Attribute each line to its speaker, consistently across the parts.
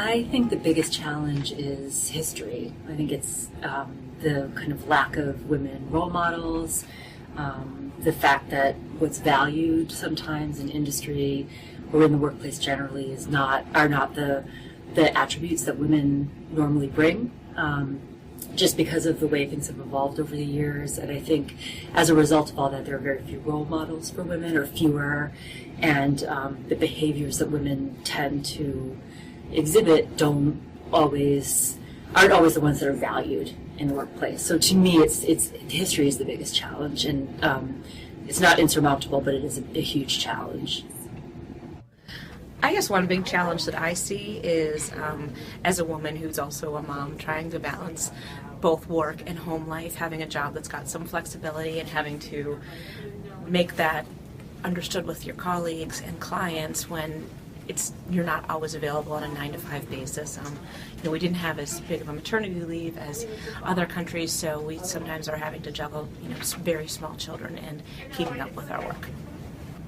Speaker 1: I think the biggest challenge is history. I think it's the kind of lack of women role models, the fact that what's valued sometimes in industry or in the workplace generally are not the attributes that women normally bring, just because of the way things have evolved over the years. And I think as a result of all that, there are very few role models for women, or fewer, and the behaviors that women tend to exhibit aren't always the ones that are valued in the workplace. So to me, it's history is the biggest challenge, and it's not insurmountable, but it is a huge challenge.
Speaker 2: I guess one big challenge that I see is, as a woman who's also a mom, trying to balance both work and home life, having a job that's got some flexibility and having to make that understood with your colleagues and clients when you're not always available on a 9-to-5 basis. We didn't have as big of a maternity leave as other countries, so we sometimes are having to juggle, very small children and keeping up with our work.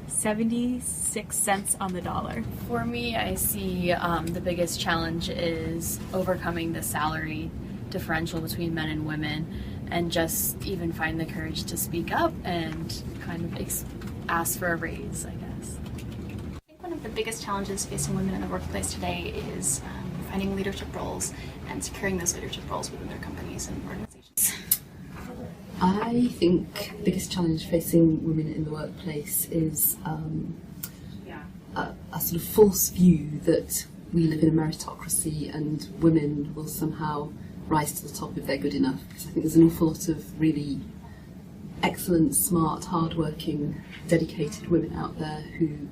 Speaker 3: 76 cents on the dollar.
Speaker 4: For me, I see the biggest challenge is overcoming the salary differential between men and women, and just even find the courage to speak up and kind of ask for a raise, I guess.
Speaker 5: I think one of the biggest challenges facing women in the workplace today is finding leadership roles and securing those leadership roles within their companies and organizations.
Speaker 6: I think the biggest challenge facing women in the workplace is a sort of false view that we live in a meritocracy and women will somehow rise to the top if they're good enough. Because I think there's an awful lot of really excellent, smart, hard-working, dedicated women out there who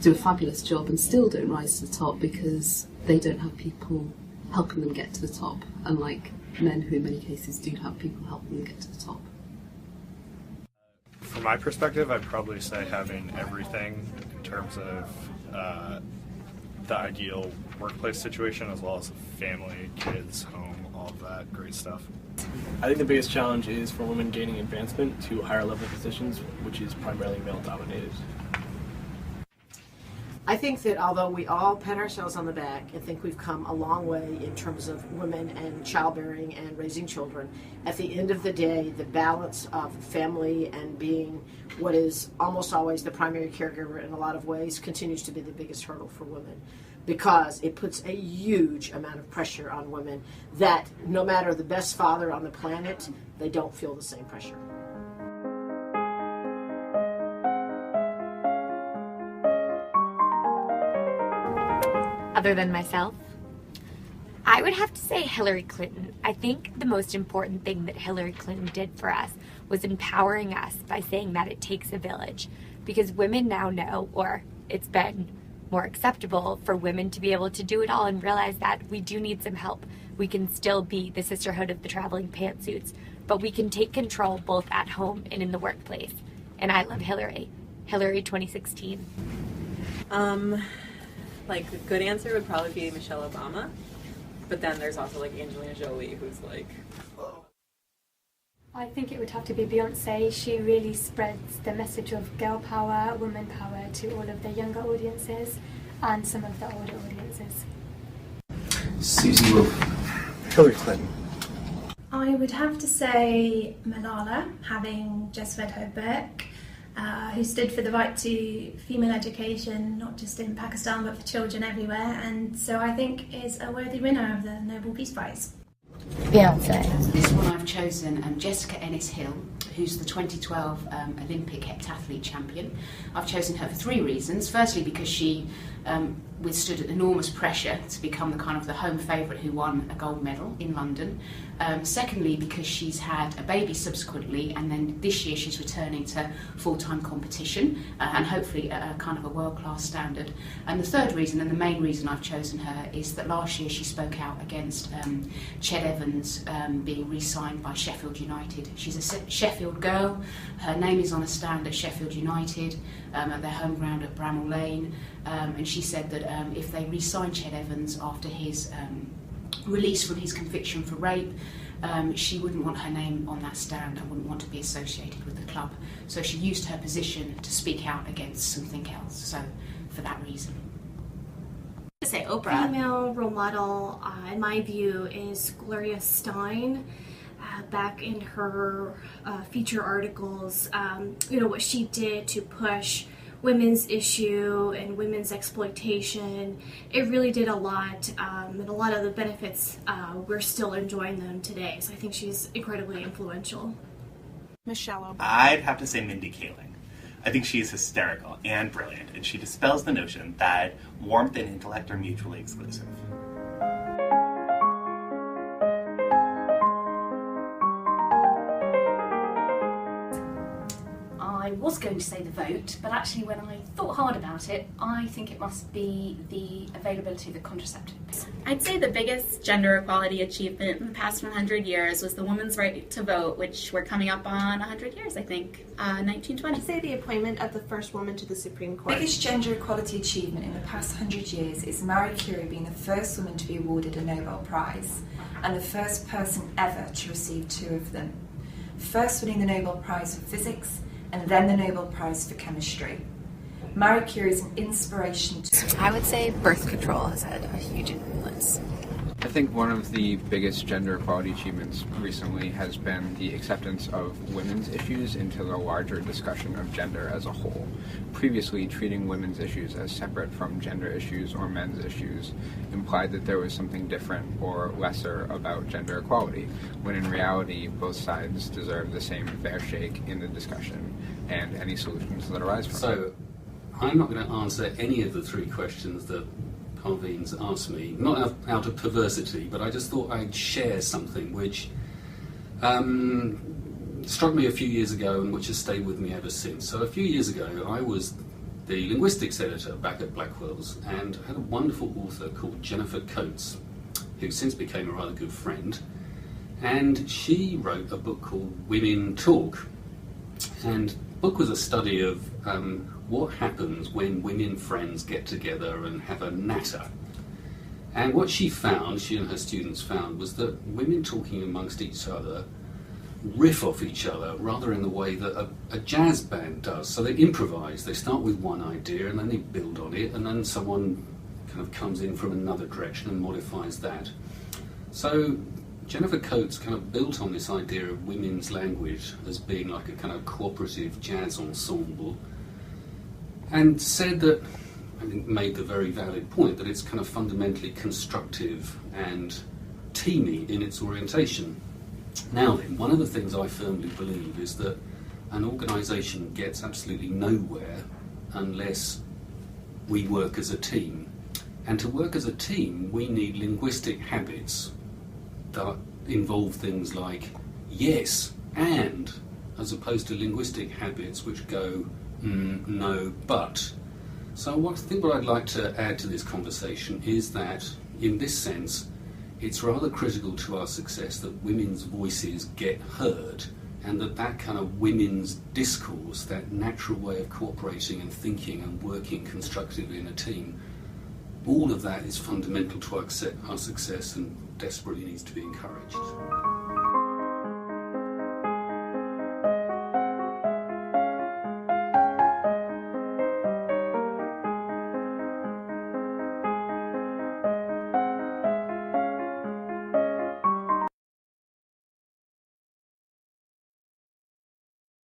Speaker 6: do a fabulous job and still don't rise to the top because they don't have people helping them get to the top, unlike men who in many cases do have people helping them get to the top.
Speaker 7: From my perspective, I'd probably say having everything in terms of the ideal workplace situation, as well as family, kids, home, all of that great stuff.
Speaker 8: I think the biggest challenge is for women gaining advancement to higher level positions, which is primarily male dominated.
Speaker 9: I think that although we all pat ourselves on the back and think we've come a long way in terms of women and childbearing and raising children, at the end of the day, the balance of family and being what is almost always the primary caregiver in a lot of ways continues to be the biggest hurdle for women, because it puts a huge amount of pressure on women that no matter the best father on the planet, they don't feel the same pressure.
Speaker 10: Other than myself, I would have to say Hillary Clinton. I think the most important thing that Hillary Clinton did for us was empowering us by saying that it takes a village, because women now know, or it's been more acceptable for women to be able to do it all and realize that we do need some help. We can still be the sisterhood of the traveling pantsuits, but we can take control both at home and in the workplace. And I love Hillary. Hillary 2016.
Speaker 11: Like, a good answer would probably be Michelle Obama, but then there's also like Angelina Jolie, who's like...
Speaker 12: I think it would have to be Beyonce. She really spreads the message of girl power, woman power to all of the younger audiences and some of the older audiences.
Speaker 13: Susie Wolf.
Speaker 14: Hillary Clinton.
Speaker 15: I would have to say Malala, having just read her book, who stood for the right to female education, not just in Pakistan but for children everywhere, and so I think is a worthy winner of the Nobel Peace Prize.
Speaker 16: Beyonce. This one I've chosen Jessica Ennis-Hill, who's the 2012 Olympic heptathlete champion. I've chosen her for 3 reasons. Firstly, because she withstood enormous pressure to become the home favourite who won a gold medal in London. Secondly, because she's had a baby subsequently, and then this year she's returning to full-time competition and hopefully at a world-class standard. And the third reason, and the main reason I've chosen her, is that last year she spoke out against Ched Evans being re-signed by Sheffield United. She's a Sheffield girl. Her name is on a stand at Sheffield United at their home ground at Bramall Lane, and she said that if they re-sign Ched Evans after his release from his conviction for rape, she wouldn't want her name on that stand and wouldn't want to be associated with the club. So she used her position to speak out against something else, so for that reason.
Speaker 3: say Oprah.
Speaker 14: Female role model, in my view, is Gloria Steinem. Back in her feature articles, what she did to push women's issue and women's exploitation, it really did a lot, and a lot of the benefits, we're still enjoying them today. So I think she's incredibly influential.
Speaker 2: Michelle Obama.
Speaker 17: I'd have to say Mindy Kaling. I think she is hysterical and brilliant, and she dispels the notion that warmth and intellect are mutually exclusive.
Speaker 18: I was going to say the vote, but actually when I thought hard about it, I think it must be the availability of the contraceptives.
Speaker 3: I'd say the biggest gender equality achievement in the past 100 years was the woman's right to vote, which we're coming up on 100 years, I think, 1920.
Speaker 19: I'd say the appointment of the first woman to the Supreme Court.
Speaker 20: The biggest gender equality achievement in the past 100 years is Marie Curie being the first woman to be awarded a Nobel Prize, and the first person ever to receive 2 of them. First winning the Nobel Prize for Physics, and then the Nobel Prize for Chemistry. Marie Curie is an inspiration to...
Speaker 21: I would say birth control has had a huge influence.
Speaker 22: I think one of the biggest gender equality achievements recently has been the acceptance of women's issues into the larger discussion of gender as a whole. Previously, treating women's issues as separate from gender issues or men's issues implied that there was something different or lesser about gender equality, when in reality both sides deserve the same fair shake in the discussion and any solutions that arise from it.
Speaker 23: So, I'm not going to answer any of the 3 questions that Parveen's asked me, not out of perversity, but I just thought I'd share something which struck me a few years ago and which has stayed with me ever since. So a few years ago I was the linguistics editor back at Blackwell's and had a wonderful author called Jennifer Coates, who since became a rather good friend, and she wrote a book called Women Talk. And the book was a study of what happens when women friends get together and have a natter. And what she found, she and her students found, was that women talking amongst each other riff off each other rather in the way that a jazz band does. So they improvise, they start with one idea and then they build on it, and then someone kind of comes in from another direction and modifies that. So Jennifer Coates kind of built on this idea of women's language as being like a kind of cooperative jazz ensemble, and said that, I think made the very valid point, that it's kind of fundamentally constructive and teamy in its orientation. Now then, one of the things I firmly believe is that an organisation gets absolutely nowhere unless we work as a team. And to work as a team, we need linguistic habits that involve things like yes, and, as opposed to linguistic habits which go no, but. So I think what I'd like to add to this conversation is that, in this sense, it's rather critical to our success that women's voices get heard, and that kind of women's discourse, that natural way of cooperating and thinking and working constructively in a team, all of that is fundamental to our success and desperately needs to be encouraged.